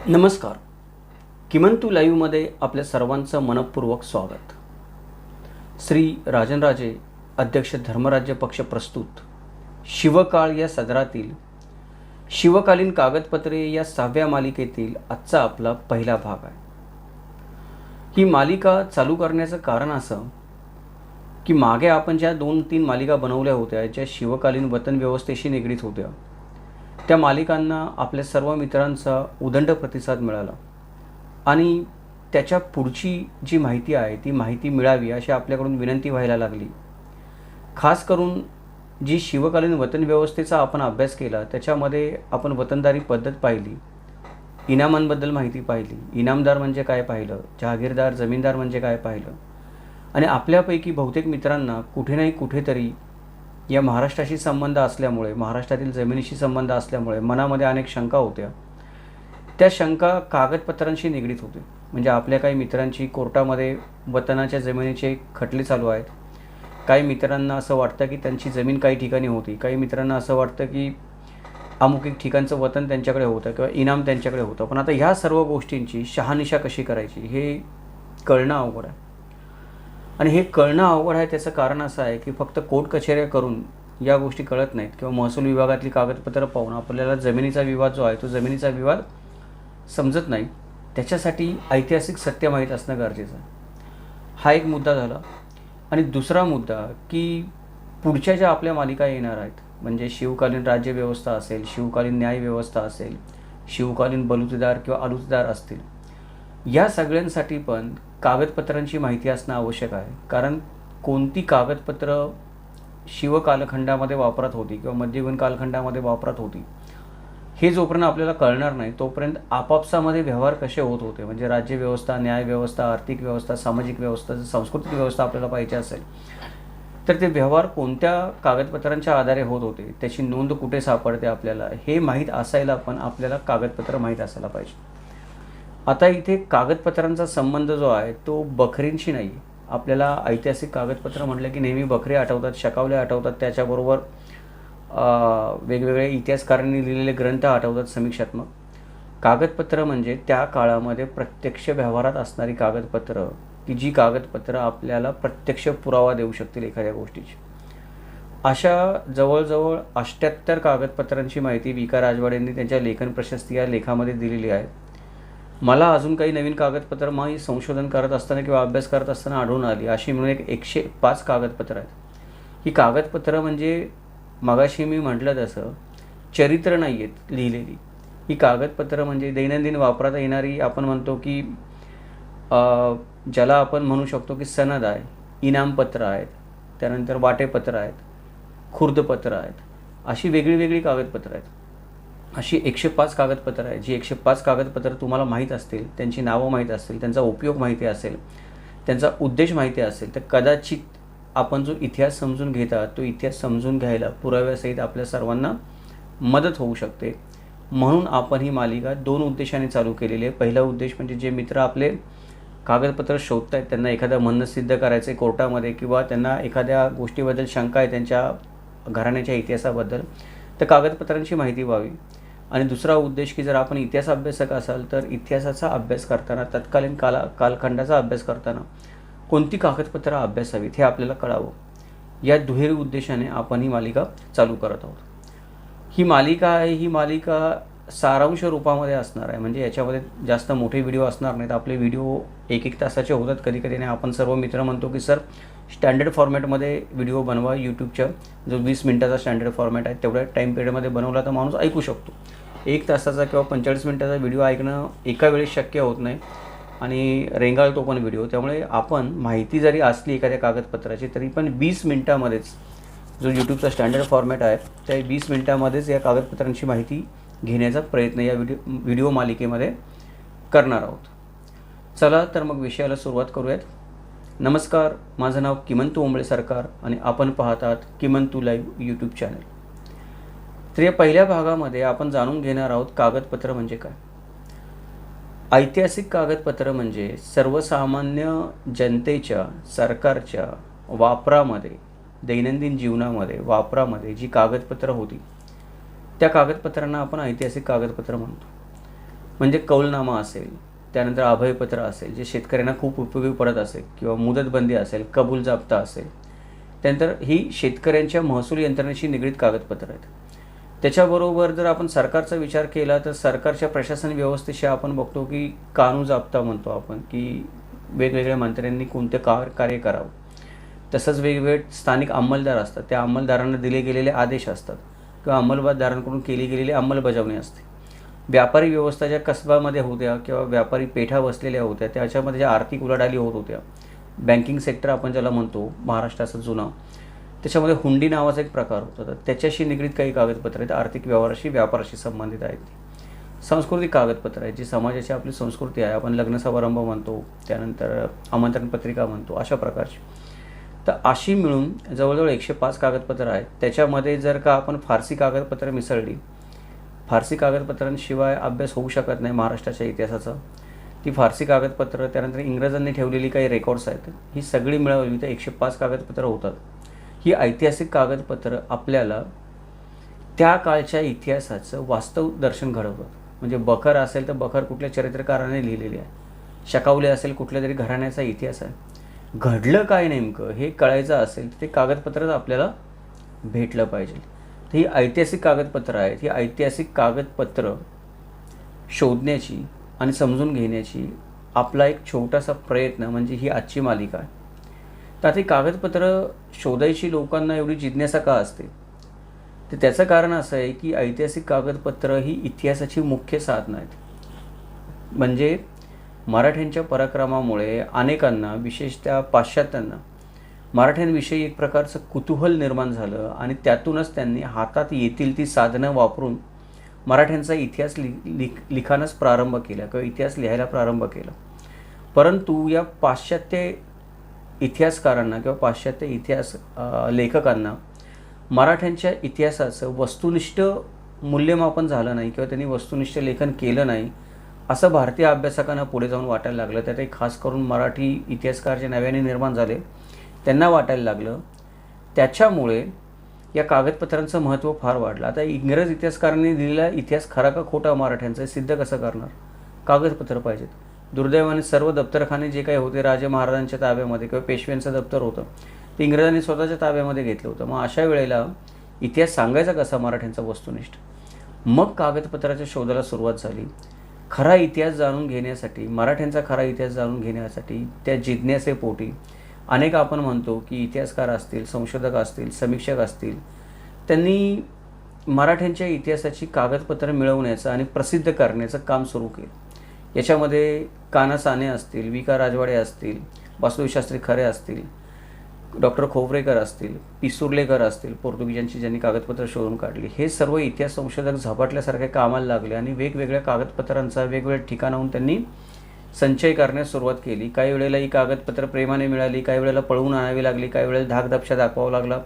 नमस्कार. किमंतू लाईव्हमध्ये आपल्या सर्वांचं मनपूर्वक स्वागत. श्री राजनराजे अध्यक्ष धर्मराज्य पक्ष प्रस्तुत शिवकाळ या सदरातील शिवकालीन कागदपत्रे या 6व्या मालिकेतील आजचा आपला पहिला भाग आहे. ही मालिका चालू करण्याचं कारण असं की मागे आपण ज्या 2-3 मालिका बनवल्या होत्या ज्या शिवकालीन वतन व्यवस्थेशी निगडीत होत्या, त्या मालिकांना आपल्या सर्व मित्रांचा उदंड प्रतिसाद मिळाला आणि त्याच्या पुढची जी माहिती आहे ती माहिती मिळावी अशी आपल्याकडून विनंती व्हायला लागली. खास करून जी शिवकालीन वतन व्यवस्थेचा आपण अभ्यास केला त्याच्यामध्ये आपण वतनदारी पद्धत पाहिली, इनामांबद्दल माहिती पाहिली, इनामदार म्हणजे काय पाहिलं, जहागीरदार जमीनदार म्हणजे काय पाहिलं आणि आपल्यापैकी बहुतेक मित्रांना कुठे नाही कुठेतरी या महाराष्ट्राशी संबंध असल्यामुळे, महाराष्ट्रातील जमिनीशी संबंध असल्यामुळे मनामध्ये अनेक शंका होत्या. त्या शंका कागदपत्रांशी निगडीत होते. म्हणजे आपल्या काही मित्रांची कोर्टामध्ये वतनाच्या जमिनीचे खटले चालू आहेत. काही मित्रांना असं वाटतं की त्यांची जमीन काही ठिकाणी होती, काही मित्रांना असं वाटतं की अमुक एक ठिकाणचं वतन त्यांच्याकडे होतं किंवा इनाम त्यांच्याकडे होतं. पण आता ह्या सर्व गोष्टींची शहानिशा कशी करायची हे कळणं अवघड आहे. आणि हे कळणं अवघड आहे त्याचं कारण असं आहे की फक्त कोर्ट कचेऱ्या करून या गोष्टी कळत नाहीत किंवा महसूल विभागातली कागदपत्रं पाहून आपल्याला जमिनीचा विवाद जो आहे तो जमिनीचा विवाद समजत नाही. त्याच्यासाठी ऐतिहासिक सत्य माहीत असणं गरजेचं आहे. हा एक मुद्दा झाला. आणि दुसरा मुद्दा की पुढच्या ज्या आपल्या मालिका येणार आहेत, म्हणजे शिवकालीन राज्यव्यवस्था असेल, शिवकालीन न्यायव्यवस्था असेल, शिवकालीन बलुतेदार किंवा आलुतेदार असतील, या सगळ्यांसाठी पण कागदपत्रांची माहिती असणं आवश्यक आहे. कारण कोणती कागदपत्र शिवकालखंडामध्ये वापरात होती किंवा मध्ययुगीन कालखंडामध्ये वापरात होती हे जोपर्यंत आपल्याला कळणार नाही तोपर्यंत आपापसामध्ये व्यवहार कसे होत होते, म्हणजे राज्यव्यवस्था, न्यायव्यवस्था, आर्थिक व्यवस्था, सामाजिक व्यवस्था, सांस्कृतिक व्यवस्था आपल्याला पाहिजे असेल तर ते व्यवहार कोणत्या कागदपत्रांच्या आधारे होत होते, त्याची नोंद कुठे सापडते आपल्याला हे माहीत असायला पण आपल्याला कागदपत्र माहीत असायला पाहिजे. आता इथे कागदपत्रांचा संबंध जो आहे तो बखरींशी नाही. आपल्याला ऐतिहासिक कागदपत्र म्हटलं की नेहमी बखरी आठवतात, शकावले आठवतात, त्याच्याबरोबर वेगवेगळे इतिहासकारांनी लिहिलेले ग्रंथ आठवतात समीक्षात्मक. कागदपत्र म्हणजे त्या काळामध्ये प्रत्यक्ष व्यवहारात असणारी कागदपत्र की जी कागदपत्र आपल्याला प्रत्यक्ष पुरावा देऊ शकतील एखाद्या गोष्टीची. अशा जवळजवळ 78 कागदपत्रांची माहिती वि. का. राजवाडेंनी त्यांच्या लेखन प्रशस्ती या लेखामध्ये दिलेली आहे. मला अजून काही नवीन कागदपत्र मी संशोधन करत असताना किंवा अभ्यास करत असताना आढळून आली. अशी मिळून 105 कागदपत्र आहेत. ही कागदपत्र म्हणजे मगाशी मी म्हटलं तसं चरित्र नाही आहेत लिहिलेली. ही कागदपत्र म्हणजे दैनंदिन वापरात येणारी, आपण म्हणतो की ज्याला आपण म्हणू शकतो की सनद आहे, इनामपत्र आहेत, त्यानंतर वाटेपत्र आहेत, खुर्दपत्र आहेत, अशी वेगळी वेगळी कागदपत्र आहेत. अशी 105 कागदपत्र आहेत. जी 105 कागदपत्र तुम्हाला माहीत असतील, त्यांची नावं माहीत असतील, त्यांचा उपयोग माहिती असेल, त्यांचा उद्देश माहिती असेल तर कदाचित आपण जो इतिहास समजून घेता तो इतिहास समजून घ्यायला पुराव्यासहित आपल्या सर्वांना मदत होऊ शकते. म्हणून आपण ही मालिका 2 उद्देशाने चालू केलेली आहे. पहिला उद्देश म्हणजे जे मित्र आपले कागदपत्र शोधत आहेत त्यांना एखादं म्हणणं सिद्ध करायचं आहे कोर्टामध्ये किंवा त्यांना एखाद्या गोष्टीबद्दल शंका आहे त्यांच्या घराण्याच्या इतिहासाबद्दल, तर कागदपत्रांची माहिती व्हावी. आणि दुसरा उद्देश की जर आपण इतिहास अभ्यासक असाल तर इतिहासाचा अभ्यास करताना, तत्कालीन कालखंडाचा अभ्यास करताना कोणती कागदपत्र अभ्यासावीत हे आपल्याला कळावं. या दुहेरी उद्देशाने आपण ही मालिका चालू करत आहोत. ही मालिका आहे, ही मालिका सारांश रूपामध्ये असणार आहे. म्हणजे याच्यामध्ये जास्त मोठे व्हिडिओ असणार नाहीत. आपले व्हिडिओ 1-1 तासाचे होतात कधी कधी. नाही, आपण सर्व मित्र म्हणतो की सर स्टँडर्ड फॉर्मॅटमध्ये व्हिडिओ बनवा. यूट्यूबच्या जो 20 मिनटाचा स्टँडर्ड फॉर्मॅट आहे तेवढ्या टाईम पिरियडमध्ये बनवला तर माणूस ऐकू शकतो. 1 तासाचा किंवा 45 मिनटाचा व्हिडिओ ऐकणं एका वेळेस शक्य होत नाही आणि रेंगाळतो पण व्हिडिओ. त्यामुळे आपण माहिती जरी असली एखाद्या कागदपत्राची तरी पण 20 मिनटामध्येच, जो यूट्यूबचा स्टँडर्ड फॉर्मॅट आहे त्या 20 मिनटामध्येच या कागदपत्रांची माहिती घेण्याचा प्रयत्न या व्हिडिओ मालिकेमध्ये करणार आहोत. चला तर मग विषयाला सुरुवात करूयात. नमस्कार, माझं नाव किमंतू ओंबळे सरकार आणि आपण पाहतात किमंतू लाईव्ह यूट्यूब चॅनल. तर या पहिल्या भागामध्ये आपण जाणून घेणार आहोत कागदपत्र म्हणजे काय. ऐतिहासिक कागदपत्र म्हणजे सर्वसामान्य जनतेच्या, सरकारच्या वापरामध्ये, दैनंदिन जीवनामध्ये वापरामध्ये जी कागदपत्र होती त्या कागदपत्रांना आपण ऐतिहासिक कागदपत्र म्हणतो. म्हणजे कौलनामा असेल, त्यानंतर अभयपत्र असेल जे शेतकऱ्यांना खूप उपयोगी पडत असेल, किंवा मुदतबंदी असेल, कबूल जाब्ता असेल, त्यानंतर ही शेतकऱ्यांच्या महसूल यंत्रणेशी निगडीत कागदपत्र आहेत. त्याच्याबरोबर जर आपण सरकारचा विचार केला तर सरकारच्या प्रशासन व्यवस्थेशी आपण बघतो की कानून जाब्ता म्हणतो आपण, की वेगवेगळ्या मंत्र्यांनी कोणते कार्य करावं. तसंच वेगवेगळे स्थानिक अंमलदार असतात, त्या अंमलदारांना दिले गेलेले आदेश असतात किंवा अंमलदारांकडून केली गेलेली अंमलबजावणी असते. व्यापारी व्यवस्था ज्या कसबामध्ये होत्या किंवा व्यापारी पेठा बसलेल्या होत्या त्याच्यामध्ये ज्या आर्थिक उलाढाली होत होत्या, बँकिंग सेक्टर आपण ज्याला म्हणतो महाराष्ट्राचा जुना, त्याच्यामध्ये हुंडी नावाचा एक प्रकार होता. तर त्याच्याशी निगडीत काही कागदपत्र आहेत, आर्थिक व्यवहाराशी व्यापाराशी संबंधित आहेत. सांस्कृतिक कागदपत्र आहेत जी समाजाची आपली संस्कृती आहे, आपण लग्न समारंभ म्हणतो, त्यानंतर आमंत्रण पत्रिका म्हणतो, अशा प्रकारची. तर अशी मिळून जवळजवळ 105 कागदपत्र आहेत. त्याच्यामध्ये जर का आपण फारसी कागदपत्र मिसळली, फारसी कागदपत्रांशिवाय अभ्यास होऊ शकत नाही महाराष्ट्राच्या इतिहासाचा, ती फारसी कागदपत्र, त्यानंतर इंग्रजांनी ठेवलेली काही रेकॉर्ड्स आहेत, ही सगळी मिळवली तर 105 कागदपत्र होतात. ही ऐतिहासिक कागदपत्र आपल्याला त्या काळच्या इतिहासाचं वास्तव दर्शन घडवतात. म्हणजे बखर असेल तर बखर कुठल्या चरित्रकाराने लिहिलेली आहे, शकावले असेल कुठल्या तरी घराण्याचा इतिहास आहे, घडलं काय नेमकं हे कळायचं असेल तर ते कागदपत्रच आपल्याला भेटलं पाहिजे. तर ही ऐतिहासिक कागदपत्र आहेत. ही ऐतिहासिक कागदपत्र शोधण्याची आणि समजून घेण्याची आपला एक छोटासा प्रयत्न म्हणजे ही आजची मालिका आहे. तर आता ही कागदपत्र शोधायची लोकांना एवढी जिज्ञासा का असते, तर त्याचं कारण असं आहे की ऐतिहासिक कागदपत्र ही इतिहासाची मुख्य साधनं आहेत. म्हणजे मराठ्यांच्या पराक्रमामुळे अनेकांना, विशेषतः पाश्चात्यांना, मराठ्यांविषयी एक प्रकारचं कुतूहल निर्माण झालं आणि त्यातूनच त्यांनी हातात येतील ती साधनं वापरून मराठ्यांचा इतिहास लिखाणास प्रारंभ केला किंवा इतिहास लिहायला प्रारंभ केला. परंतु या पाश्चात्य इतिहासकारांना किंवा पाश्चात्य इतिहास लेखकांना मराठ्यांच्या इतिहासाचं वस्तुनिष्ठ मूल्यमापन झालं नाही किंवा त्यांनी वस्तुनिष्ठ लेखन केलं नाही असं भारतीय अभ्यासकांना पुढे जाऊन वाटायला लागलं. त्यात एक खास करून मराठी इतिहासकार जे नव्याने निर्माण झाले त्यांना वाटायला लागलं. त्याच्यामुळे या कागदपत्रांचं महत्त्व फार वाढलं. आता इंग्रज इतिहासकारांनी दिलेला इतिहास खरा का खोटा मराठ्यांचा सिद्ध कसं करणार, कागदपत्र पाहिजेत. दुर्दैवाने सर्व दप्तरखाने जे काही होते राजे महाराजांच्या ताब्यामध्ये किंवा पेशव्यांचं दप्तर होतं ते इंग्रजांनी स्वतःच्या ताब्यामध्ये घेतलं होतं. मग अशा वेळेला इतिहास सांगायचा कसा मराठ्यांचा वस्तुनिष्ठ. मग कागदपत्राच्या शोधाला सुरुवात झाली. खरा इतिहास जाणून घेण्यासाठी, मराठ्यांचा खरा इतिहास जाणून घेण्यासाठी त्या जिज्ञासेपोटी अनेक आपण म्हणतो की इतिहासकार असतील, संशोधक असतील, समीक्षक असतील, त्यांनी मराठ्यांच्या इतिहासाची कागदपत्र मिळवण्याचं आणि प्रसिद्ध करण्याचं काम सुरू केलं. याच्यामध्ये काना साने असतील, वि का राजवाडे असतील, वासुदेवशास्त्री खरे असतील, डॉक्टर खोबरेकर असतील, पिसुर्लेकर असतील, पोर्तुगीजांची ज्यांनी कागदपत्र शोधून काढली, हे सर्व इतिहास संशोधक झपाटल्यासारखे कामाला लागले आणि वेगवेगळ्या कागदपत्रांचा वेगवेगळ्या ठिकाणाहून त्यांनी संचय करण्यास सुरुवात केली. काही वेळेला ही कागदपत्र प्रेमाने मिळाली, काही वेळेला पळवून आणावी लागली, काही वेळेला धाकधपशा दाखवावं लागला,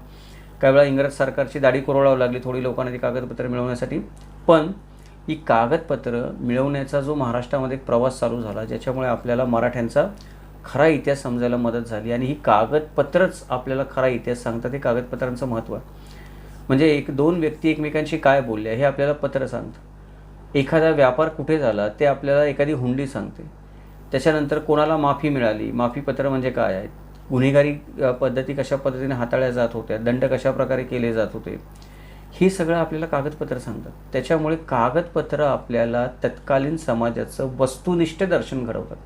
काही वेळा इंग्रज सरकारची दाढी कुरवावी लागली थोडी लोकांना ती कागदपत्र मिळवण्यासाठी. पण ही कागदपत्र मिळवण्याचा जो महाराष्ट्रामध्ये एक प्रवास चालू झाला ज्याच्यामुळे आपल्याला मराठ्यांचा खरा इतिहास समजायला मदत झाली आणि ही कागदपत्रच आपल्याला खरा इतिहास सांगतात. हे कागदपत्रांचं महत्त्व म्हणजे एक दोन व्यक्ती एकमेकांशी काय बोलल्या हे आपल्याला पत्र सांगतं. एखादा व्यापार कुठे झाला ते आपल्याला एखादी हुंडी सांगते. त्याच्यानंतर कोणाला माफी मिळाली, माफीपत्र म्हणजे काय आहे, गुन्हेगारी पद्धती कशा पद्धतीने हाताळल्या जात होत्या, दंड कशा प्रकारे केले जात होते, हे सगळं आपल्याला कागदपत्र सांगतात. त्याच्यामुळे कागदपत्र आपल्याला तत्कालीन समाजाचं वस्तुनिष्ठ दर्शन घडवतात.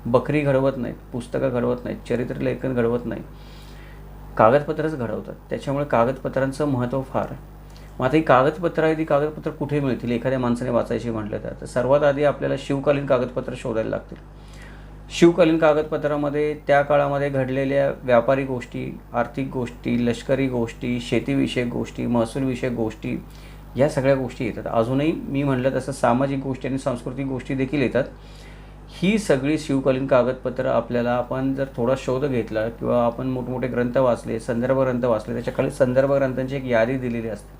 बकरी घडवत नाहीत, पुस्तकं घडवत नाहीत, चरित्रलेखन घडवत नाही, कागदपत्रच घडवतात. त्याच्यामुळे कागदपत्रांचं महत्त्व फार आहे. मग आता ही कागदपत्र आहे, ती कागदपत्र कुठे मिळतील एखाद्या माणसाने वाचायची म्हटलं तर सर्वात आधी आपल्याला शिवकालीन कागदपत्र शोधायला लागतील. शिवकालीन कागदपत्रामध्ये त्या काळामध्ये घडलेल्या व्यापारी गोष्टी, आर्थिक गोष्टी, लष्करी गोष्टी, शेतीविषयक गोष्टी, महसूलविषयक गोष्टी, या सगळ्या गोष्टी येतात. अजूनही मी म्हटलं तसं सामाजिक गोष्टी आणि सांस्कृतिक गोष्टी देखील येतात. ही सगळी शिवकालीन कागदपत्र आपल्याला आपण जर थोडा शोध घेतला किंवा आपण मोठमोठे ग्रंथ वाचले, संदर्भ ग्रंथ वाचले, त्याच्याखाली संदर्भ ग्रंथांची एक यादी दिलेली असते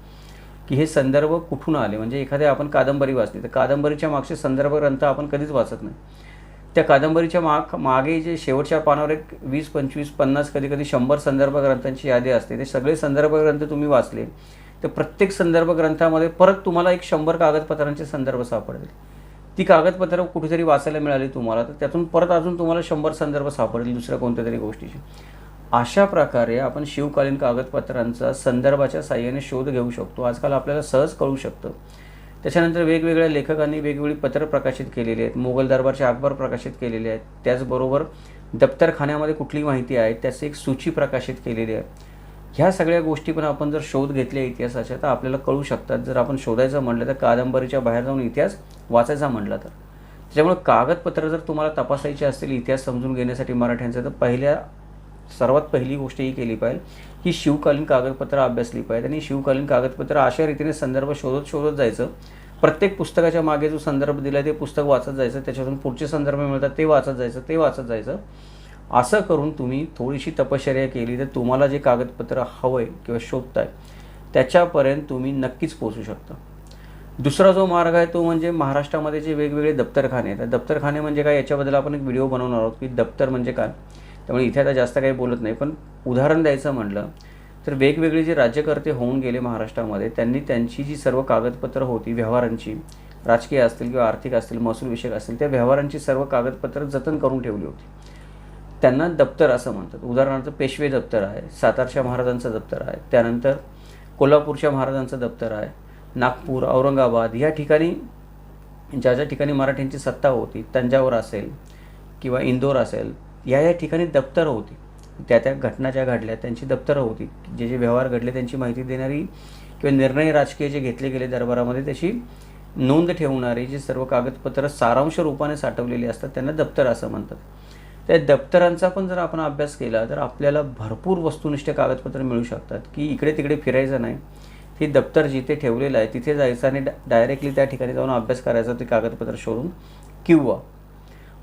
की हे संदर्भ कुठून आले. म्हणजे एखाद्या आपण कादंबरी वाचली तर कादंबरीच्या मागचे संदर्भ ग्रंथ आपण कधीच वाचत नाही. त्या कादंबरीच्या मागे जे शेवटच्या पानावर एक 20, 25, 50, कधी 100 संदर्भ ग्रंथांची यादी असते. ते सगळे संदर्भ ग्रंथ तुम्ही वाचले तर प्रत्येक संदर्भ ग्रंथामध्ये परत तुम्हाला एक 100 कागदपत्रांचे संदर्भ सापडतील. ती कागदपत्रं कुठेतरी वाचायला मिळाली तुम्हाला, तर त्यातून परत अजून तुम्हाला 100 संदर्भ सापडतील दुसऱ्या कोणत्या तरी गोष्टीचे. अशा प्रकारे आपण शिवकालीन कागदपत्रांचा संदर्भाच्या साहाय्याने शोध घेऊ शकतो. आजकाल आपल्याला सहज कळू शकतं. त्याच्यानंतर वेगवेगळ्या लेखकांनी वेगवेगळी पत्रं प्रकाशित केलेली आहेत. मोगल दरबारचे अकबर प्रकाशित केलेले आहेत. त्याचबरोबर दप्तरखान्यामध्ये कुठली माहिती आहे त्याची एक सूची प्रकाशित केलेली आहे. ह्या सगळ्या गोष्टी पण आपण जर शोध घेतल्या इतिहासाच्या तर आपल्याला कळू शकतात. जर आपण शोधायचं म्हटलं तर कादंबरीच्या बाहेर जाऊन इतिहास वाचायचा म्हटलं तर. त्याच्यामुळे कागदपत्र जर तुम्हाला तपासायचे असतील इतिहास समजून घेण्यासाठी मराठ्यांचं, तर सर्वात पहिली गोष्ट ही केली पाहिजे की शिवकालीन कागदपत्र अभ्यासली पाहिजे. आणि शिवकालीन कागदपत्र अशा रीतीने संदर्भ शोधत जायचं. प्रत्येक पुस्तकाच्या मागे जो संदर्भ दिला ते पुस्तक वाचत जायचं. त्याच्यातून पुढचे संदर्भ मिळतात ते वाचत जायचं. असं करून तुम्ही थोडीशी तपश्चर्या केली तर तुम्हाला जे कागदपत्र हवं आहे किंवा शोधताय त्याच्यापर्यंत तुम्ही नक्कीच पोहोचू शकता. दुसरा जो मार्ग आहे तो म्हणजे महाराष्ट्रामध्ये जे वेगवेगळे दप्तरखाने आहेत. दप्तरखाने म्हणजे काय याच्याबद्दल आपण एक व्हिडिओ बनवणार आहोत की दप्तर म्हणजे काय. त्यामुळे इथे आता जास्त काही बोलत नाही, पण उदाहरण द्यायचं म्हटलं तर वेगवेगळे जे राज्यकर्ते होऊन गेले महाराष्ट्रामध्ये त्यांनी त्यांची जी सर्व कागदपत्रं होती व्यवहारांची, राजकीय असतील किंवा आर्थिक असतील, महसूल विषयक असतील, त्या व्यवहारांची सर्व कागदपत्रं जतन करून ठेवली होती. त्यांना दप्तर असं म्हणतात. उदाहरणार्थ पेशवे दप्तर आहे, सातारच्या महाराजांचं दप्तर आहे, त्यानंतर कोल्हापूरच्या महाराजांचं दप्तर आहे, नागपूर, औरंगाबाद या ठिकाणी ज्या ठिकाणी मराठ्यांची सत्ता होती, तंजावर असेल किंवा इंदोर असेल, या ठिकाणी दप्तरं होती. त्या घटना ज्या घडल्या त्यांची दप्तरं होती. जे व्यवहार घडले त्यांची माहिती देणारी किंवा निर्णय राजकीय जे घेतले गेले दरबारामध्ये त्याची नोंद ठेवणारी जे सर्व कागदपत्रं सारांश रूपाने साठवलेली असतात त्यांना दप्तर असं म्हणतात. त्या दप्तरांचा पण जर आपण अभ्यास केला तर आपल्याला भरपूर वस्तुनिष्ठ कागदपत्र मिळू शकतात की इकडे तिकडे फिरायचं नाही. हे दप्तर जिथे ठेवलेलं आहे तिथे जायचं आणि डायरेक्टली त्या ठिकाणी जाऊन अभ्यास करायचा ते कागदपत्र शोधून, किंवा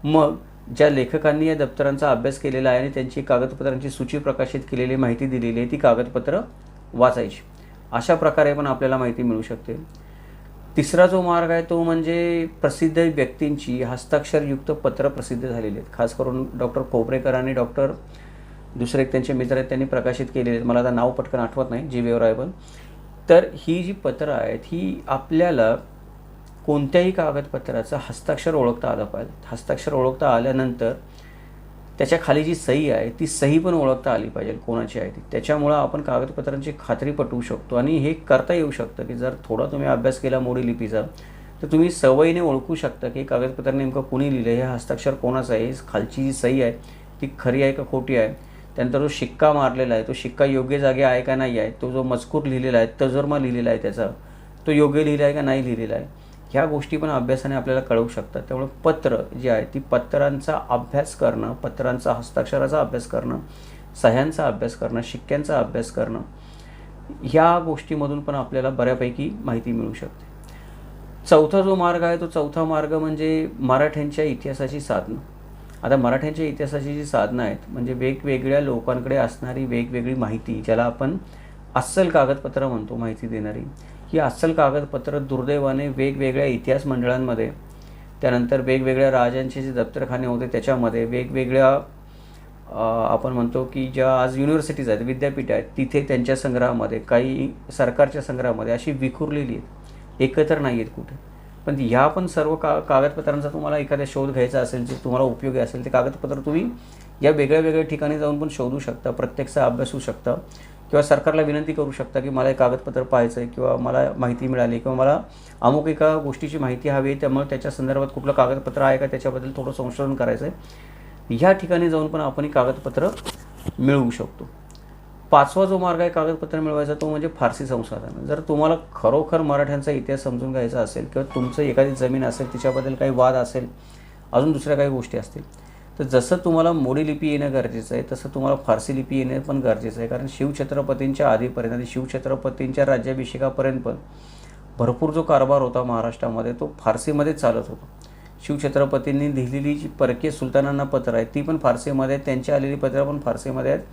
मग ज्या लेखकांनी या दप्तरांचा अभ्यास केलेला आहे आणि त्यांची कागदपत्रांची सूची प्रकाशित केलेली माहिती दिलेली आहे ती कागदपत्र वाचायची. अशा प्रकारे पण आपल्याला माहिती मिळू शकते. तिसरा जो मार्ग आहे तो म्हणजे प्रसिद्ध व्यक्तींची हस्ताक्षरयुक्त पत्र प्रसिद्ध झालेली आहेत. खास करून डॉक्टर खोब्रेकर आणि दुसरे एक त्यांचे मित्र आहेत त्यांनी प्रकाशित केलेले आहेत. मला आता नाव पटकन आठवत नाही, जी.व. रायबल. तर ही जी पत्रं आहेत ही आपल्याला कोणत्याही कागदपत्राचं हस्ताक्षर ओळखता आलं पाहिजे. हस्ताक्षर ओळखता आल्यानंतर त्याच्या खाली जी सही आहे ती सही पण ओळखता आली पाहिजे कोणाची आहे ती. त्याच्यामुळं आपण कागदपत्रांची खात्री पटवू शकतो आणि हे करता येऊ शकतं की जर थोडा तुम्ही अभ्यास केला मोडी लिपीचा तर तुम्ही सवयीने ओळखू शकता की कागदपत्र नेमकं कुणी लिहिलं आहे, हे हस्ताक्षर कोणाचं आहे, खालची जी सही आहे ती खरी आहे का खोटी आहे, त्यानंतर जो शिक्का मारलेला आहे तो शिक्का योग्य जागे आहे का नाही आहे, तो जो मजकूर लिहिलेला आहे, तर्जुमा लिहिलेला आहे त्याचा तो योग्य लिहिला आहे का नाही लिहिलेला आहे, ह्या गोष्टी पण अभ्यासाने आपल्याला कळू शकतात. त्यामुळे पत्र जे आहे ती पत्रांचा अभ्यास करणं, पत्रांचा हस्ताक्षराचा अभ्यास करणं, सह्यांचा अभ्यास करणं, शिक्क्यांचा अभ्यास करणं, ह्या गोष्टीमधून पण आपल्याला बऱ्यापैकी माहिती मिळू शकते. चौथा जो मार्ग आहे तो चौथा मार्ग म्हणजे मराठ्यांच्या इतिहासाची साधनं. आता मराठ्यांच्या इतिहासाची जी साधनं आहेत म्हणजे वेगवेगळ्या लोकांकडे असणारी वेगवेगळी माहिती, ज्याला आपण अस्सल कागदपत्र म्हणतो माहिती देणारी, ही अस्सल कागदपत्र दुर्दैवाने वेगवेगळ्या इतिहास मंडळांमध्ये, त्यानंतर वेगवेगळ्या राजांचे जे दप्तरखाने होते त्याच्यामध्ये, वेगवेगळ्या आपण म्हणतो की ज्या आज युनिव्हर्सिटीज आहेत, विद्यापीठ आहेत, तिथे त्यांच्या संग्रहामध्ये, काही सरकारच्या संग्रहामध्ये अशी विखुरलेली आहेत, एकत्र नाही आहेत कुठे. पण ह्या पण सर्व कागदपत्रांचा तुम्हाला एखाद्या शोध घ्यायचा असेल, जे तुम्हाला उपयोगी असेल ते कागदपत्र तुम्ही या वेगळ्या वेगळ्या ठिकाणी जाऊन पण शोधू शकता, प्रत्यक्ष अभ्यासू शकता किंवा सरकारला विनंती करू शकता की मला एक कागदपत्र पाहायचं आहे किंवा मला माहिती मिळाली किंवा मला अमुक एका गोष्टीची माहिती हवी आहे, त्यामुळे त्याच्या संदर्भात कुठलं कागदपत्र आहे का त्याच्याबद्दल थोडं संशोधन करायचं आहे. ह्या ठिकाणी जाऊन पण आपण कागदपत्र मिळवू शकतो. पाचवा जो मार्ग आहे कागदपत्र मिळवायचा तो म्हणजे फारसी संसाधन. जर तुम्हाला खरोखर मराठ्यांचा इतिहास समजून घ्यायचा असेल किंवा तुमचं एखादी जमीन असेल तिच्याबद्दल काही वाद असेल, अजून दुसऱ्या काही गोष्टी असतील, तर जसं तुम्हाला मोडी लिपी येणं गरजेचं आहे तसं तुम्हाला फारसी लिपी येणं पण गरजेचं आहे. कारण शिवछत्रपतींच्या आधीपर्यंत आणि शिवछत्रपतींच्या राज्याभिषेकापर्यंत पण भरपूर जो कारभार होता महाराष्ट्रामध्ये तो फारसीमध्ये चालत होता. शिवछत्रपतींनी लिहिलेली जी परकीय सुलतानांना पत्र आहेत ती पण फारसीमध्ये, त्यांची आलेली पत्रं पण फारसीमध्ये आहेत.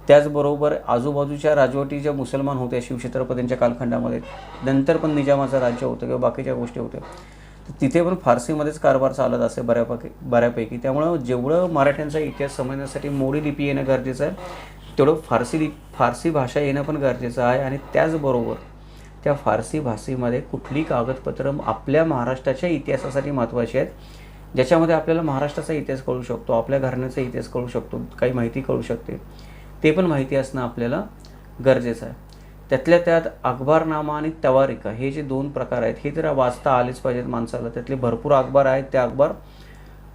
त्याचबरोबर आजूबाजूच्या राजवटी ज्या मुसलमान होत्या शिवछत्रपतींच्या कालखंडामध्ये, नंतर पण निजामाचं राज्य होतं किंवा बाकीच्या गोष्टी होत्या, तर तिथे पण फारसीमध्येच कारभार चालत असे बऱ्यापैकी. त्यामुळं जेवढं मराठ्यांचा इतिहास समजण्यासाठी मोडी लिपी येणं गरजेचं आहे तेवढं फारसी भाषा येणं पण गरजेचं आहे. आणि त्याचबरोबर त्या फारसी भाषेमध्ये कुठली कागदपत्र आपल्या महाराष्ट्राच्या इतिहासासाठी महत्त्वाची आहेत, ज्याच्यामध्ये आपल्याला महाराष्ट्राचा इतिहास कळू शकतो, आपल्या घराण्याचा इतिहास कळू शकतो, काही माहिती कळू शकते, ते पण माहिती असणं आपल्याला गरजेचं आहे. त्यातल्या त्यात अखबारनामा आणि तवारिका हे जे 2 प्रकार आहेत हे तर वाचता आलेच पाहिजेत माणसाला. त्यातले भरपूर अखबार आहेत, त्या अखबार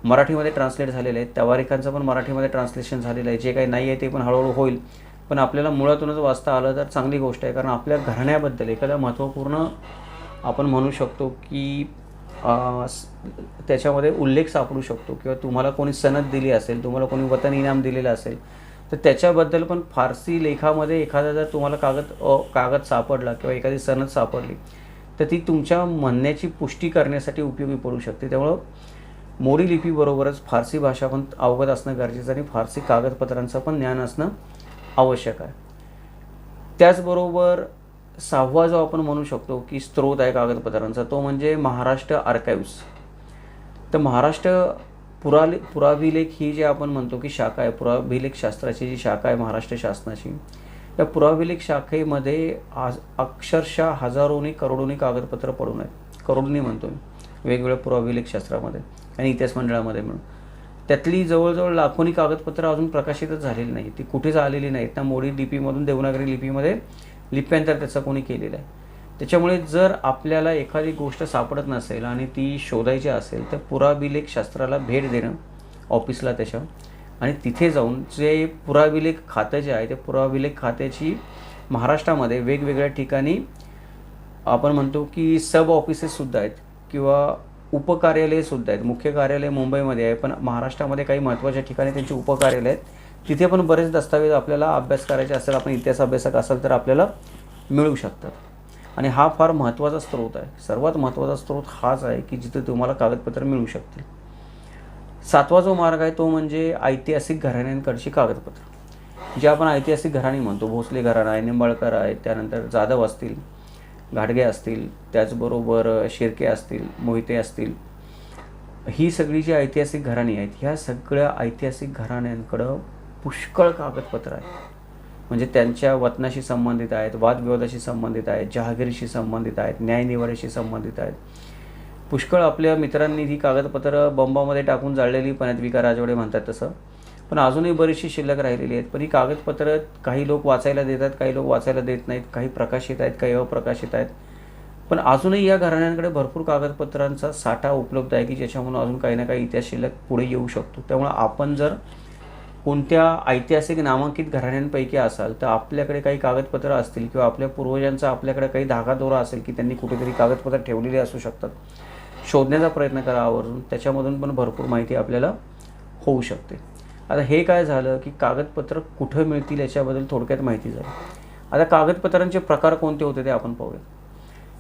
मराठीमध्ये ट्रान्सलेट झालेले आहेत, तवारिकांचं पण मराठीमध्ये ट्रान्सलेशन झालेलं आहे. जे काही नाही आहे ते पण हळूहळू होईल, पण आपल्याला मुळातूनच वाचता आलं तर चांगली गोष्ट आहे. कारण आपल्या घराण्याबद्दल एखादा महत्त्वपूर्ण आपण म्हणू शकतो की त्याच्यामध्ये उल्लेख सापडू शकतो, किंवा तुम्हाला कोणी सनद दिली असेल, तुम्हाला कोणी वतन इनाम दिलेलं असेल, तर त्याच्याबद्दल पण फारसी लेखामध्ये एखादा जर तुम्हाला कागद सापडला किंवा एखादी सनद सापडली तर ती तुमच्या म्हणण्याची पुष्टी करण्यासाठी उपयोगी पडू शकते. त्यामुळं मोडी लिपीबरोबरच फारसी भाषा पण अवगत असणं गरजेचं आणि फारसी कागदपत्रांचं पण ज्ञान असणं आवश्यक आहे. त्याचबरोबर 6वा जो आपण म्हणू शकतो की स्रोत आहे कागदपत्रांचा, तो म्हणजे महाराष्ट्र आर्काइव्स. तर महाराष्ट्र पुराभिलेख ही जे आपण म्हणतो की शाखा आहे, पुराभिलेख शास्त्राची जी शाखा आहे महाराष्ट्र शासनाची, त्या पुराभिलेख शाखेमध्ये अक्षरशः हजारोनी करोडोनी कागदपत्र पडून आहेत. करोडोनी म्हणतो मी, वेगवेगळ्या पुराभिलेख शास्त्रामध्ये आणि इतिहास मंडळामध्ये म्हणून. त्यातली जवळजवळ लाखोनी कागदपत्रं अजून प्रकाशितच झालेली नाही, ती कुठेच आलेली नाहीत. त्या मोडी लिपीमधून देवनागरी लिपीमध्ये लिप्यांतर त्याचं कोणी केलेलं आहे. त्याच्यामुळे जर आपल्याला एखादी गोष्ट सापडत नसेल आणि ती शोधायची असेल तर पुराभिलेख शास्त्राला भेट देणं ऑफिसला त्याच्या, आणि तिथे जाऊन जे पुराभिलेख खातं जे आहे, त्या पुराभिलेख खात्याची महाराष्ट्रामध्ये वेगवेगळ्या ठिकाणी आपण म्हणतो की सब ऑफिसेससुद्धा आहेत किंवा उपकार्यालयसुद्धा आहेत. मुख्य कार्यालय मुंबईमध्ये आहे, पण महाराष्ट्रामध्ये काही महत्त्वाच्या ठिकाणी त्यांची उपकार्यालय आहेत. तिथे पण बरेच दस्तावेज आपल्याला अभ्यास करायचे असेल, आपण इतिहास अभ्यासक असाल तर आपल्याला मिळू शकतात. आणि हा फार महत्त्वाचा स्रोत आहे. सर्वात महत्त्वाचा स्रोत हाच आहे की जिथे तुम्हाला कागदपत्र मिळू शकतील. 7वा जो मार्ग आहे तो म्हणजे ऐतिहासिक घराण्यांकडची कागदपत्र, जे आपण ऐतिहासिक घराणी म्हणतो. भोसले घराणा आहे, निंबाळकर आहे, त्यानंतर जाधव असतील, घाटगे असतील, त्याचबरोबर शिर्के असतील, मोहिते असतील, ही सगळी जी ऐतिहासिक घराणी आहेत, ह्या सगळ्या ऐतिहासिक घराण्यांकडं पुष्कळ कागदपत्र आहेत. म्हणजे त्यांच्या वतनाशी संबंधित आहेत, वादविवादाशी संबंधित आहेत, जहागिरीशी संबंधित आहेत, न्यायनिवाड्याशी संबंधित आहेत. पुष्कळ आपल्या मित्रांनी ही कागदपत्र बंबामध्ये टाकून जाळलेली पण आहेत, विका राजवाडे म्हणतात तसं, पण अजूनही बरीचशी शिल्लक राहिलेली आहेत. पण ही कागदपत्र काही लोक वाचायला देतात, काही लोक वाचायला देत नाहीत, काही प्रकाशित आहेत, काही अप्रकाशित आहेत. पण अजूनही या घराण्यांकडे भरपूर कागदपत्रांचा साठा उपलब्ध आहे की ज्याच्यामुळे अजून काही ना काही इतिहास शिल्लक पुढे येऊ शकतो. त्यामुळे आपण जर कोणत्या ऐतिहासिक नामांकित घराण्यांपैकी असाल तर आपल्याकडे काही कागदपत्र असतील किंवा आपल्या पूर्वजांचा आपल्याकडे काही धागादोरा असेल की त्यांनी कुठेतरी कागदपत्र ठेवलेली असू शकतात, शोधण्याचा प्रयत्न करा आवर्जून. त्याच्यामधून पण भरपूर माहिती आपल्याला होऊ शकते. आता हे काय झालं की कागदपत्र कुठं मिळतील याच्याबद्दल थोडक्यात माहिती झाली. आता कागदपत्रांचे प्रकार कोणते होते ते आपण पाहूया.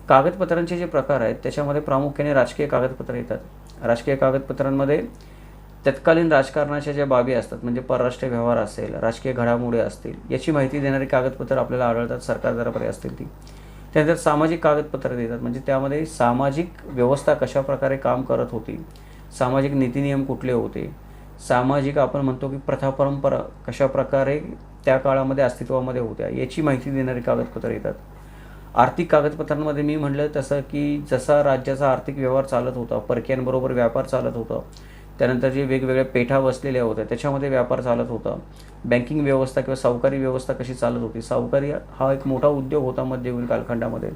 कागदपत्रांचे जे प्रकार आहेत त्याच्यामध्ये प्रामुख्याने राजकीय कागदपत्र येतात. राजकीय कागदपत्रांमध्ये तत्कालीन राजकारणाच्या ज्या बाबी असतात, म्हणजे परराष्ट्र व्यवहार असेल, राजकीय घडामोडी असतील, याची माहिती देणारी कागदपत्र आपल्याला आढळतात. सरकार दरबारी असतील ती. त्यानंतर सामाजिक कागदपत्र देतात, म्हणजे त्यामध्ये सामाजिक व्यवस्था कशा प्रकारे काम करत होती, सामाजिक नीतिनियम कुठले होते, सामाजिक आपण म्हणतो की प्रथा परंपरा कशा प्रकारे त्या काळामध्ये अस्तित्वामध्ये होत्या, याची माहिती देणारी कागदपत्र येतात. आर्थिक कागदपत्रांमध्ये मी म्हटलं तसं की जसा राज्याचा आर्थिक व्यवहार चालत होता, परक्यांबरोबर व्यापार चालत होता, त्यानंतर जे वेगवेगळ्या पेठा बसलेल्या होत्या त्याच्यामध्ये व्यापार चालत होता, बँकिंग व्यवस्था किंवा सावकारी व्यवस्था कशी चालत होती, सावकारी हा एक मोठा उद्योग होता मध्ययुगीन कालखंडामध्ये.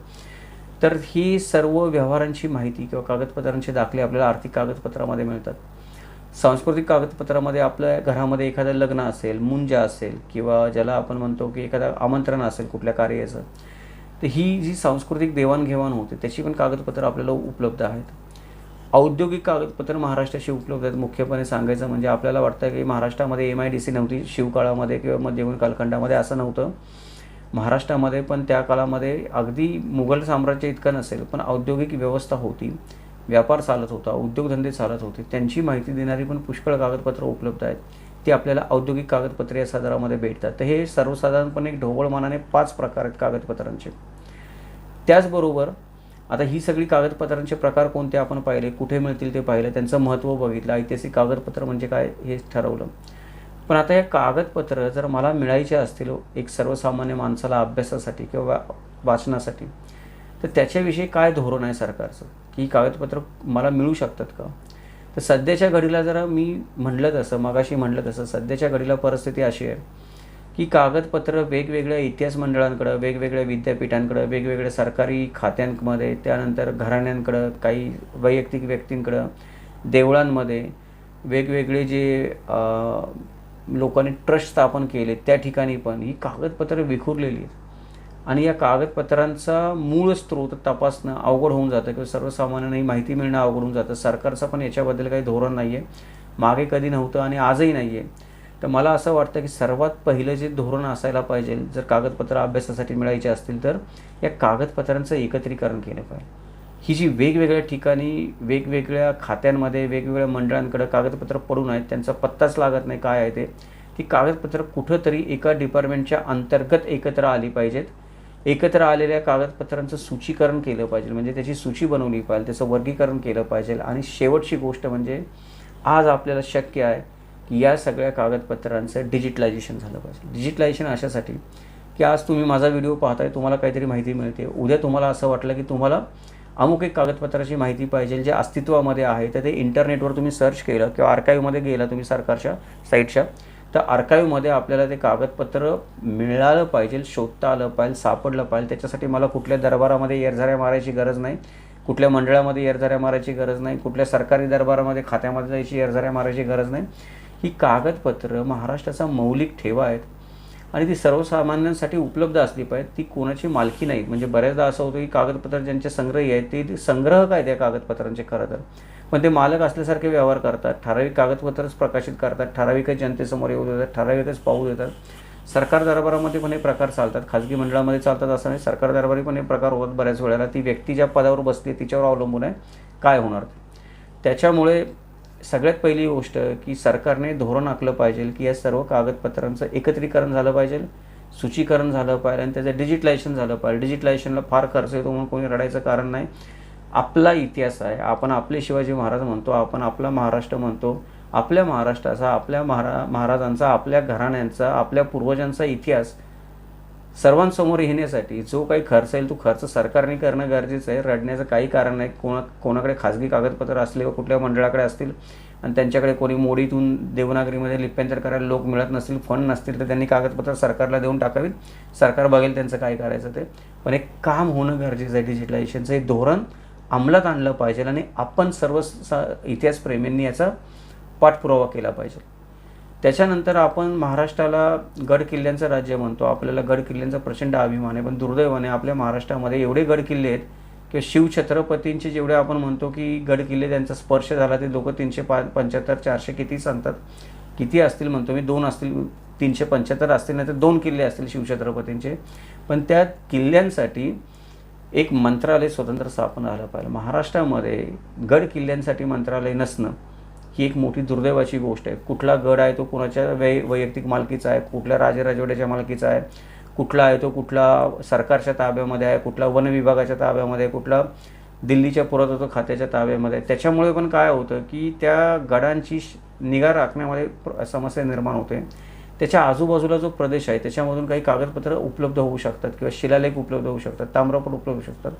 तर ही सर्व व्यवहारांची माहिती किंवा कागदपत्रांचे दाखले आपल्याला आर्थिक कागदपत्रामध्ये मिळतात. सांस्कृतिक कागदपत्रामध्ये आपल्या घरामध्ये एखादं लग्न असेल, मुंज असेल किंवा ज्याला आपण म्हणतो की एखादं आमंत्रण असेल कुठल्या कार्याचं, तर ही जी सांस्कृतिक देवाणघेवाण होते त्याची पण कागदपत्र आपल्याला उपलब्ध आहेत. औद्योगिक कागदपत्र महाराष्ट्राशी उपलब्ध आहेत. मुख्यपणे सांगायचं म्हणजे आपल्याला वाटतं की महाराष्ट्रामध्ये MIDC नव्हती शिवकाळामध्ये किंवा मध्ययुगीन कालखंडामध्ये, असं नव्हतं. महाराष्ट्रामध्ये पण त्या काळामध्ये अगदी मुघल साम्राज्य इतकं नसेल पण औद्योगिक व्यवस्था होती, व्यापार चालत होता, उद्योगधंदे चालत होते, त्यांची माहिती देणारी पण पुष्कळ कागदपत्र उपलब्ध आहेत. ती आपल्याला औद्योगिक कागदपत्रे या सदरामध्ये भेटतात. तर हे सर्वसाधारणपणे एक ढोबळमानाने 5 प्रकार आहेत कागदपत्रांचे. त्याचबरोबर आता ही सगळी कागदपत्रांचे प्रकार कोणते आपण पाहिले, कुठे मिळतील ते पाहिलं, त्यांचं महत्त्व बघितलं, ऐतिहासिक कागदपत्र म्हणजे काय हे ठरवलं. पण आता हे कागदपत्र जर मला मिळायचे असतील एक सर्वसामान्य माणसाला अभ्यासासाठी किंवा वाचनासाठी, तर त्याच्याविषयी काय धोरण आहे सरकारचं, की ही कागदपत्र मला मिळू शकतात का? तर सध्याच्या घडीला जरा मी मगाशी म्हटलं तसं सध्याच्या घडीला परिस्थिती अशी आहे की कागदपत्र वेगवेगळ्या इतिहास मंडळांकडं, वेगवेगळ्या विद्यापीठांकडं, वेगवेगळ्या सरकारी खात्यांमध्ये, त्यानंतर घराण्यांकडं, काही वैयक्तिक व्यक्तींकडं, देवळांमध्ये वेगवेगळे जे लोकांनी ट्रस्ट स्थापन केले त्या ठिकाणी पण ही कागदपत्र विखुरलेली आहेत. आणि या कागदपत्रांचा मूळ स्रोत तपासणं अवघड होऊन जातं किंवा सर्वसामान्यांना ही माहिती मिळणं अवघड होऊन जातं. सरकारचं पण याच्याबद्दल काही धोरण नाही आहे, मागे कधी नव्हतं आणि आजही नाही आहे. तर मला असं वाटतं की सर्वात पहिलं जे धोरण असायला पाहिजे, जर कागदपत्र अभ्यासासाठी मिळायचे असतील तर या कागदपत्रांचं एकत्रीकरण केलं पाहिजे. ही जी वेगवेगळ्या ठिकाणी, वेगवेगळ्या खात्यांमध्ये, वेगवेगळ्या मंडळांकडे कागदपत्र पडून आहेत, त्यांचा पत्ताच लागत नाही काय आहे ते. ती कागदपत्र कुठंतरी एका डिपार्टमेंटच्या अंतर्गत एकत्र आली पाहिजेत. एकत्र आलेल्या कागदपत्रांचं सूचीकरण केलं पाहिजे, म्हणजे त्याची सूची बनवली पाहिजे, त्याचं वर्गीकरण केलं पाहिजे. आणि शेवटची गोष्ट म्हणजे आज आपल्याला शक्य आहे की या सगळ्या कागदपत्रांचं डिजिटलायझेशन झालं पाहिजे. डिजिटलायझेशन अशासाठी की आज तुम्ही माझा व्हिडिओ पाहताय, तुम्हाला काहीतरी माहिती मिळते, उद्या तुम्हाला असं वाटलं की तुम्हाला अमुक एक कागदपत्राची माहिती पाहिजे जे अस्तित्वामध्ये आहे, तर ते इंटरनेटवर तुम्ही सर्च केलं किंवा आर्काईव्हमध्ये गेला तुम्ही सरकारच्या साईटच्या, तर आर्काईव्हमध्ये आपल्याला ते कागदपत्र मिळालं पाहिजे, शोधता आलं पाहिजे, सापडलं पाहिजे. त्याच्यासाठी मला कुठल्या दरबारामध्ये येरझाऱ्या मारायची गरज नाही, कुठल्या मंडळामध्ये येरझाऱ्या मारायची गरज नाही, कुठल्या सरकारी दरबारामध्ये खात्यामध्ये जायची येरझाऱ्या मारायची गरज नाही. ही कागदपत्र महाराष्ट्राचा मौलिक ठेवा आहेत आणि ती सर्वसामान्यांसाठी उपलब्ध असली पाहिजे. ती कोणाची मालकी नाही. म्हणजे बऱ्याचदा असं होतं की कागदपत्र ज्यांचे संग्रही आहेत ते संग्रह काय त्या कागदपत्रांचे खरं तर, पण ते मालक असल्यासारखे व्यवहार करतात. ठराविक कागदपत्रच प्रकाशित करतात, ठराविकच जनतेसमोर येऊ देतात, ठराविकच पाहू देतात. सरकार दरबारामध्ये पण हे प्रकार चालतात, खाजगी मंडळामध्ये चालतात असं नाही, सरकार दरबारी पण हे प्रकार होत बऱ्याच वेळेला. ती व्यक्ती ज्या पदावर बसते तिच्यावर अवलंबून आहे काय होणार ते. त्याच्यामुळे सगळ्यात पहिली गोष्ट की सरकारने धोरण आखलं पाहिजे की या सर्व कागदपत्रांचं एकत्रीकरण झालं पाहिजे, सूचीकरण झालं पाहिजे आणि त्याचं डिजिटलायझेशन झालं पाहिजे. डिजिटलायझेशनला फार खर्च येतो म्हणून कोणी रडायचं कारण नाही. आपला इतिहास आहे, आपण आपले शिवाजी महाराज म्हणतो, आपण आपला महाराष्ट्र म्हणतो. आपल्या महाराष्ट्राचा, आपल्या महाराजांचा, आपल्या घराण्यांचा, आपल्या पूर्वजांचा इतिहास सर्वांसमोर येण्यासाठी जो काही खर्च येईल तो खर्च सरकारने करणं गरजेचं आहे. रडण्याचं काही कारण नाही. कोणाकडे खाजगी कागदपत्र असले व कुठल्या मंडळाकडे असतील आणि त्यांच्याकडे कोणी मोडीतून देवनागरीमध्ये लिप्यांतर करायला लोक मिळत नसतील, फंड नसतील, तर त्यांनी कागदपत्र सरकारला देऊन टाकावीत. सरकार बघेल त्यांचं काय करायचं ते. पण एक काम होणं गरजेचं आहे. डिजिटलायझेशनचं एक धोरण अंमलात आणलं पाहिजे आणि आपण सर्व इतिहासप्रेमींनी याचा पाठपुरावा केला पाहिजे. त्याच्यानंतर आपण महाराष्ट्राला गड किल्ल्यांचं राज्य म्हणतो, आपल्याला गड किल्ल्यांचा प्रचंड अभिमान आहे. पण दुर्दैवाने आपल्या महाराष्ट्रामध्ये एवढे गड किल्ले आहेत किंवा शिवछत्रपतींचे जेवढे आपण म्हणतो की गड किल्ले त्यांचा स्पर्श झाला ते लोक 375 400 किती सांगतात, किती असतील म्हणतो मी, 2 असतील, 375 असतील, नाही तर 2 किल्ले असतील शिवछत्रपतींचे. पण त्या किल्ल्यांसाठी एक मंत्रालय स्वतंत्र स्थापन झालं पाहिजे. महाराष्ट्रामध्ये गड किल्ल्यांसाठी मंत्रालय नसणं ही एक मोठी दुर्दैवाची गोष्ट आहे. कुठला गड आहे तो कोणाच्या वैयक्तिक मालकीचा आहे, कुठल्या राजवाड्याच्या मालकीचा आहे, कुठला आहे तो कुठला सरकारच्या ताब्यामध्ये आहे, कुठला वन विभागाच्या ताब्यामध्ये आहे, कुठला दिल्लीच्या पुरातत्व खात्याच्या ताब्यामध्ये आहे. त्याच्यामुळे पण काय होतं की त्या गडांची निगा राखण्यामध्ये समस्या निर्माण होते. त्याच्या आजूबाजूला जो प्रदेश आहे त्याच्यामधून काही कागदपत्र उपलब्ध होऊ शकतात किंवा शिलालेख उपलब्ध होऊ शकतात, ताम्रपट उपलब्ध होऊ शकतात.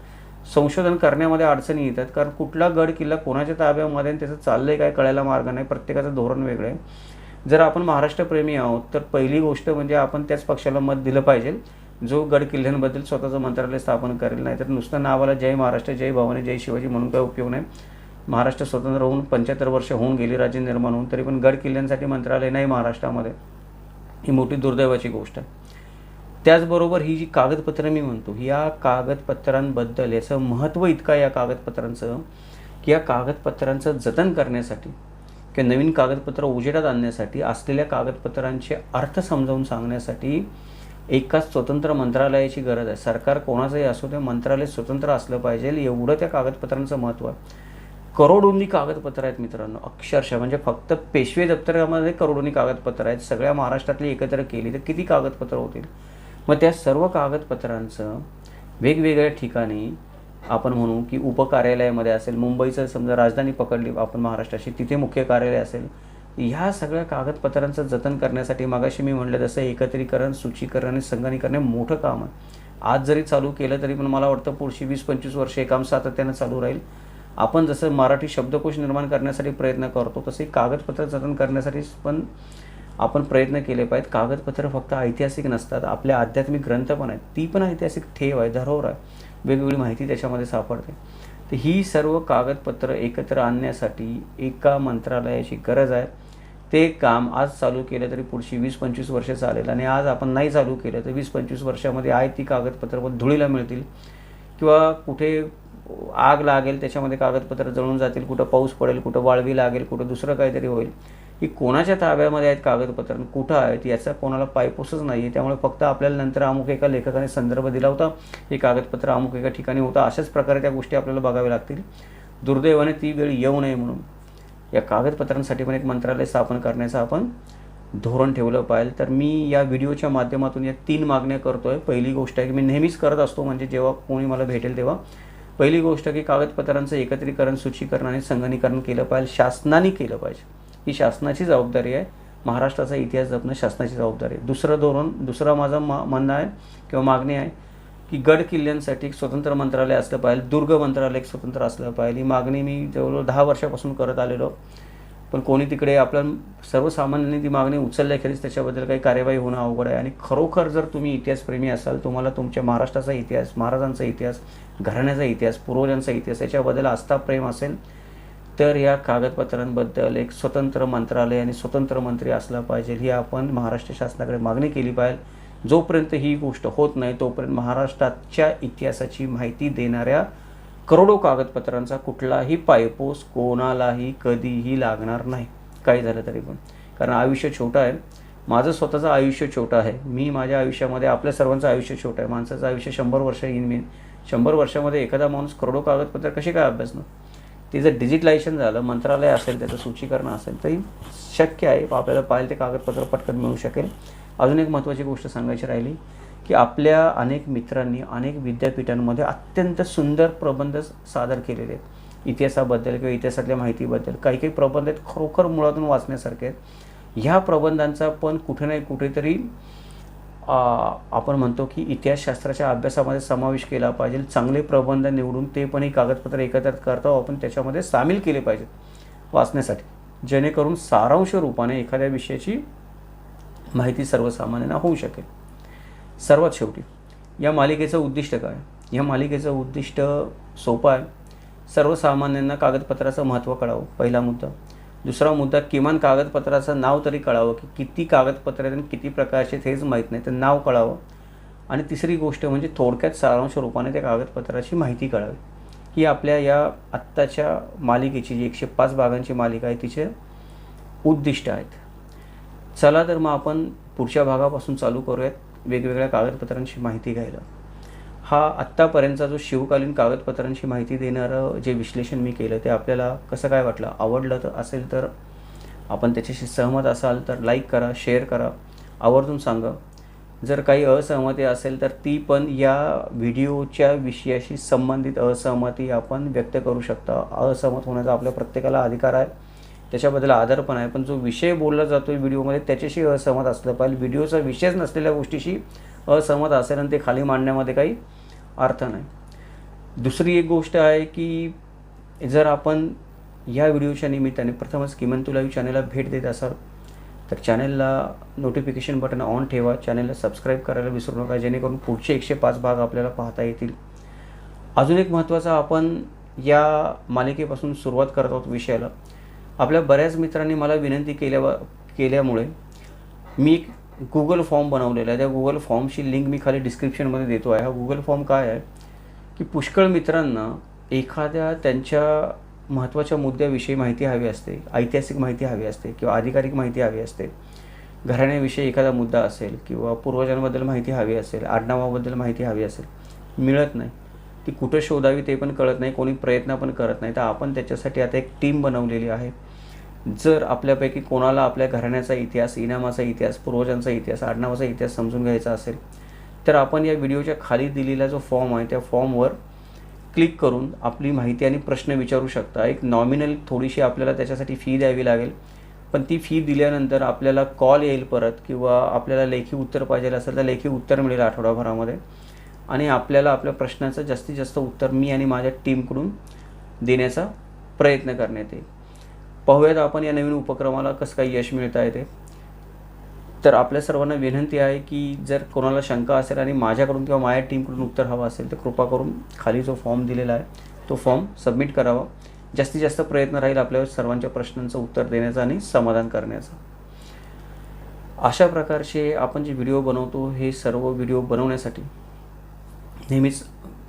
संशोधन करण्यामध्ये अडचणी येतात कारण कुठला गड किल्ला कोणाच्या ताब्यामध्ये आणि त्याचं चाललंय काय कळायला मार्ग नाही. प्रत्येकाचं धोरण वेगळं आहे. जर आपण महाराष्ट्रप्रेमी आहोत तर पहिली गोष्ट म्हणजे आपण त्याच पक्षाला मत दिलं पाहिजे जो गड किल्ल्यांबद्दल स्वतःचं मंत्रालय स्थापन करेल. नाही तर नुसतं नावाला जय महाराष्ट्र, जय भवानी, जय शिवाजी म्हणून काही उपयोग नाही. महाराष्ट्र स्वतंत्र होऊन 75 वर्ष होऊन गेली, राज्य निर्माण होऊन, तरी पण गड किल्ल्यांसाठी मंत्रालय नाही महाराष्ट्रामध्ये. ही मोठी दुर्दैवाची गोष्ट आहे. त्याचबरोबर ही जी कागदपत्रं मी म्हणतो, या कागदपत्रांबद्दल याचं महत्त्व इतकं आहे या कागदपत्रांचं की या कागदपत्रांचं जतन करण्यासाठी किंवा नवीन कागदपत्र उजेडात आणण्यासाठी, असलेल्या कागदपत्रांचे अर्थ समजावून सांगण्यासाठी एका स्वतंत्र मंत्रालयाची गरज आहे. सरकार कोणाचंही असो ते मंत्रालय स्वतंत्र असलं पाहिजे, एवढं त्या कागदपत्रांचं महत्त्व आहे. करोडोंनी कागदपत्र आहेत मित्रांनो, अक्षरशः म्हणजे फक्त पेशवे दप्तरामध्ये करोडोंनी कागदपत्र आहेत. सगळ्या महाराष्ट्रातली एकत्र केली तर किती कागदपत्र होतील. मग त्या सर्व कागदपत्रांचं वेगवेगळ्या ठिकाणी आपण म्हणू की उपकार्यालयामध्ये असेल, मुंबईचं समजा राजधानी पकडली आपण महाराष्ट्राची, तिथे मुख्य कार्यालय असेल. ह्या सगळ्या कागदपत्रांचं जतन करण्यासाठी मगाशी मी म्हटलं तसं एकत्रीकरण, सूचीकरण आणि संगणकीकरण मोठं काम आहे. आज जरी चालू केलं तरी पण मला वाटतं पुढची 20-25 वर्ष हे काम सातत्यानं चालू राहील. आपण जसं मराठी शब्दकोश निर्माण करण्यासाठी प्रयत्न करतो तसे कागदपत्र जतन करण्यासाठी पण आपण प्रयत्न केले पाहिजेत. कागदपत्र फक्त ऐतिहासिक नसतात, आपल्या आध्यात्मिक ग्रंथ पण आहेत, ती पण ऐतिहासिक ठेव आहे, धरोहर आहे, वेगवेगळी माहिती त्याच्यामध्ये सापडते. तर ही सर्व कागदपत्र एकत्र आणण्यासाठी एका मंत्रालयाची गरज आहे. ते काम आज चालू केलं तरी पुढची 20-25 वर्ष चालेल आणि आज आपण नाही चालू केलं तर 20-25 वर्षामध्ये आहे ती कागदपत्र पण धुळीला मिळतील किंवा कुठे आग लागेल त्याच्यामध्ये कागदपत्र जळून जातील, कुठं पाऊस पडेल, कुठं वाळवी लागेल, कुठं दुसरं काहीतरी होईल. ही कोणाच्या ताब्यामध्ये आहेत कागदपत्र, कुठं आहेत याचा कोणाला पायपोसच नाही आहे. त्यामुळे फक्त आपल्याला नंतर अमुक एका लेखकाने संदर्भ दिला होता, हे कागदपत्र अमुक एका ठिकाणी होतं, अशाच प्रकारे त्या गोष्टी आपल्याला बघाव्या लागतील. दुर्दैवाने ती वेळ येऊ नये म्हणून या कागदपत्रांसाठी पण एक मंत्रालय स्थापन करण्याचं आपण धोरण ठेवलं पाहिजे. तर मी या व्हिडिओच्या माध्यमातून या 3 मागण्या करतो आहे. पहिली गोष्ट आहे की मी नेहमीच करत असतो, म्हणजे जेव्हा कोणी मला भेटेल तेव्हा पहिली गोष्ट की कागदपत्रांचं एकत्रीकरण, सूचीकरण आणि संगणकीकरण केलं पाहिजे, शासनाने केलं पाहिजे. ही शासनाची जबाबदारी आहे. महाराष्ट्राचा इतिहास जपणं शासनाची जबाबदारी आहे. दुसरं माझं म्हणणं आहे किंवा मागणी आहे की गड किल्ल्यांसाठी एक स्वतंत्र मंत्रालय असलं पाहिजे, दुर्ग मंत्रालय एक स्वतंत्र असलं पाहिजे. ही मागणी मी जवळजवळ 10 वर्षापासून करत आलेलो, पण कोणी तिकडे आपल्या सर्वसामान्यांनी ती मागणी उचलल्याखेरीज त्याच्याबद्दल काही कार्यवाही होणं अवघड आहे. आणि खरोखर जर तुम्ही इतिहासप्रेमी असाल, तुम्हाला तुमच्या महाराष्ट्राचा इतिहास, महाराजांचा इतिहास, घराण्याचा इतिहास, पूर्वजांचा इतिहास याच्याबद्दल आस्था प्रेम असेल तर या कागदपत्रांबद्दल एक स्वतंत्र मंत्रालय आणि स्वतंत्र मंत्री असला पाहिजे, ही आपण महाराष्ट्र शासनाकडे मागणी केली पाहिजे. जोपर्यंत ही गोष्ट होत नाही तोपर्यंत महाराष्ट्राच्या इतिहासाची माहिती देणाऱ्या करोडो कागदपत्रांचा कुठलाही पायपोस कोणालाही कधीही लागणार नाही, काही झालं तरी पण. कारण आयुष्य छोटं आहे, माझं स्वतःचं आयुष्य छोटं आहे. मी माझ्या आयुष्यामध्ये, आपल्या सर्वांचं आयुष्य छोटं आहे. माणसाचं आयुष्य 100 वर्ष येईन. मी 100 वर्षामध्ये एखादा माणूस करोडो कागदपत्र कसे काय अभ्यासणं. ते जर डिजिटलायझेशन झालं, मंत्रालय असेल, त्याचं सूचीकरण असेल तरी शक्य आहे, आपल्याला पाहिजे ते कागदपत्र पटकन मिळू शकेल. अजून एक महत्त्वाची गोष्ट सांगायची राहिली की आपल्या अनेक मित्रांनी अनेक विद्यापीठांमध्ये अत्यंत सुंदर प्रबंध सादर केलेले आहेत इतिहासाबद्दल किंवा इतिहासातल्या माहितीबद्दल. काही काही प्रबंध आहेत खरोखर मुळातून वाचण्यासारखे आहेत. ह्या प्रबंधांचा पण कुठे ना कुठेतरी आपण म्हणतो की इतिहासशास्त्राच्या अभ्यासामध्ये समावेश केला पाहिजे. चांगले प्रबंध निवडून ते पण ही कागदपत्र एकत्रित करतो आपण त्याच्यामध्ये सामील केले पाहिजेत वाचण्यासाठी, जेणेकरून सारांश रूपाने एखाद्या विषयाची माहिती सर्वसामान्यांना होऊ शकेल. सर्वात शेवटी या मालिकेचं उद्दिष्ट काय? या मालिकेचं उद्दिष्ट सोपं आहे. सर्वसामान्यांना कागदपत्राचं महत्त्व कळावं, पहिला मुद्दा. दुसरा मुद्दा, किमान कागदपत्राचं नाव तरी कळावं की किती कागदपत्र आहेत आणि किती प्रकारचे हेच माहीत नाही, तर नाव कळावं. आणि तिसरी गोष्ट म्हणजे थोडक्यात सारांश रूपाने त्या कागदपत्राची माहिती कळावी. ही आपल्या या आत्ताच्या मालिकेची जी 105 भागांची मालिका आहे तिचे उद्दिष्ट आहेत. चला तर मग आपण पुढच्या भागापासून चालू करूयात वेगवेगळ्या कागदपत्रांची माहिती घ्यायला. हा आत्तापर्यंतचा जो शिवकालीन कागदपत्रांची माहिती देणारं जे विश्लेषण मी केलं ते आपल्याला कसं काय वाटलं? आवडलं तर असेल तर आपण त्याच्याशी सहमत असाल तर लाईक करा, शेअर करा, आवर्जून सांगा. जर काही असहमती असेल तर ती पण या व्हिडिओच्या विषयाशी संबंधित असहमती आपण व्यक्त करू शकता. असहमत होण्याचा आपल्या प्रत्येकाला अधिकार आहे, त्याच्याबद्दल आदर पण आहे. पण जो विषय बोलला जातो आहे व्हिडिओमध्ये त्याच्याशी असहमत असलं पाहिजे. व्हिडिओचा विषयच नसलेल्या गोष्टीशी असहमत असेल आणि ते खाली मांडण्यामध्ये काही अर्थ नाही. दुसरी एक गोष्ट आहे की जर आपण या व्हिडिओच्या निमित्ताने प्रथमच किमंतू लाईव्ह चॅनलला भेट देत असाल तर चॅनलला नोटिफिकेशन बटन ऑन ठेवा, चॅनलला सबस्क्राईब करायला विसरू नका, जेणेकरून पुढचे 105 भाग आपल्याला पाहता येतील. अजून एक महत्त्वाचा, आपण या मालिकेपासून सुरुवात करत आहोत विषयाला. आपल्या बऱ्याच मित्रांनी मला विनंती केल्यामुळे मी एक गुगल फॉर्म बनवलेला आहे. त्या गुगल फॉर्मची लिंक मी खाली डिस्क्रिप्शनमध्ये देतो आहे. हा गुगल फॉर्म काय आहे की पुष्कळ मित्रांना एखाद्या त्यांच्या महत्त्वाच्या मुद्द्याविषयी माहिती हवी असते, ऐतिहासिक माहिती हवी असते किंवा अधिकारिक माहिती हवी असते, घराण्याविषयी एखादा मुद्दा असेल किंवा पूर्वजांबद्दल माहिती हवी असेल, आडनावाबद्दल माहिती हवी असेल, मिळत नाही. ती कुठं शोधावी ते पण कळत नाही, कोणी प्रयत्न पण करत नाही. तर आपण त्याच्यासाठी आता एक टीम बनवलेली आहे. जर आपल्यापैकी कोणाला आपल्या घराण्याचा इतिहास, इनामाचा इतिहास, पूर्वजांचा इतिहास, आडनावाचा इतिहास समजून घ्यायचा असेल तर आपण या व्हिडिओच्या खाली दिलेला जो फॉर्म आहे त्या फॉर्मवर क्लिक करून आपली माहिती आणि प्रश्न विचारू शकता. एक नॉमिनल थोडीशी आपल्याला त्याच्यासाठी फी द्यावी लागेल, पण ती फी दिल्यानंतर आपल्याला कॉल येईल परत किंवा आपल्याला लेखी उत्तर पाहिजे असेल तर लेखी उत्तर मिळेल आठवडाभरामध्ये. आणि आपल्याला आपल्या प्रश्नाचं जास्तीत जास्त उत्तर मी आणि माझ्या टीमकडून देण्याचा प्रयत्न करण्यात येईल. पाहूयात आपण या नवीन उपक्रमाला कसं काही यश मिळतं आहे ते. तर आपल्या सर्वांना विनंती आहे की जर कोणाला शंका असेल आणि माझ्याकडून किंवा माझ्या टीमकडून उत्तर हवं असेल तर कृपा करून खाली जो फॉर्म दिलेला आहे तो फॉर्म सबमिट करावा. जास्तीत जास्त प्रयत्न राहील आपल्या सर्वांच्या प्रश्नांचं उत्तर देण्याचा आणि समाधान करण्याचा. अशा प्रकारचे आपण जे व्हिडिओ बनवतो हे सर्व व्हिडिओ बनवण्यासाठी नेहमीच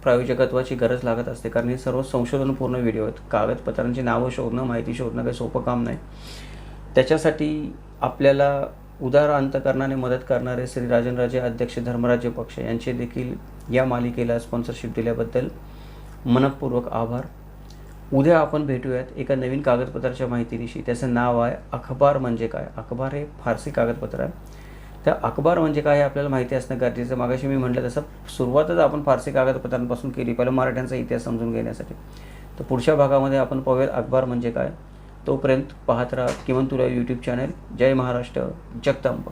प्रायोजकत्वाची गरज लागत असते, कारण हे सर्व संशोधनपूर्ण व्हिडिओ आहेत. कागदपत्रांची नावं शोधणं, माहिती शोधणं काही सोपं काम नाही. त्याच्यासाठी आपल्याला उदार अंतकरणाने मदत करणारे श्री राजनराजे अध्यक्ष धर्मराज्य पक्ष यांचे देखील या मालिकेला स्पॉन्सरशिप दिल्याबद्दल मनपूर्वक आभार. उद्या आपण भेटूयात एका नवीन कागदपत्राच्या माहितीनिशी. त्याचं नाव आहे अखबार म्हणजे काय. अखबार हे फारसी कागदपत्र आहे. त्या अखबार म्हणजे काय हे आपल्याला माहिती असणं गरजेचं. मागाशी मी म्हटलं तसं सुरुवातच आपण फारसी कागदपत्रांपासून केली, पहिलं मराठ्यांचा इतिहास समजून घेण्यासाठी. तर पुढच्या भागामध्ये आपण पाहूयात अखबार म्हणजे काय. तोपर्यंत पाहत राहा किमान तुला यूट्यूब चॅनल. जय महाराष्ट्र, जगदंब.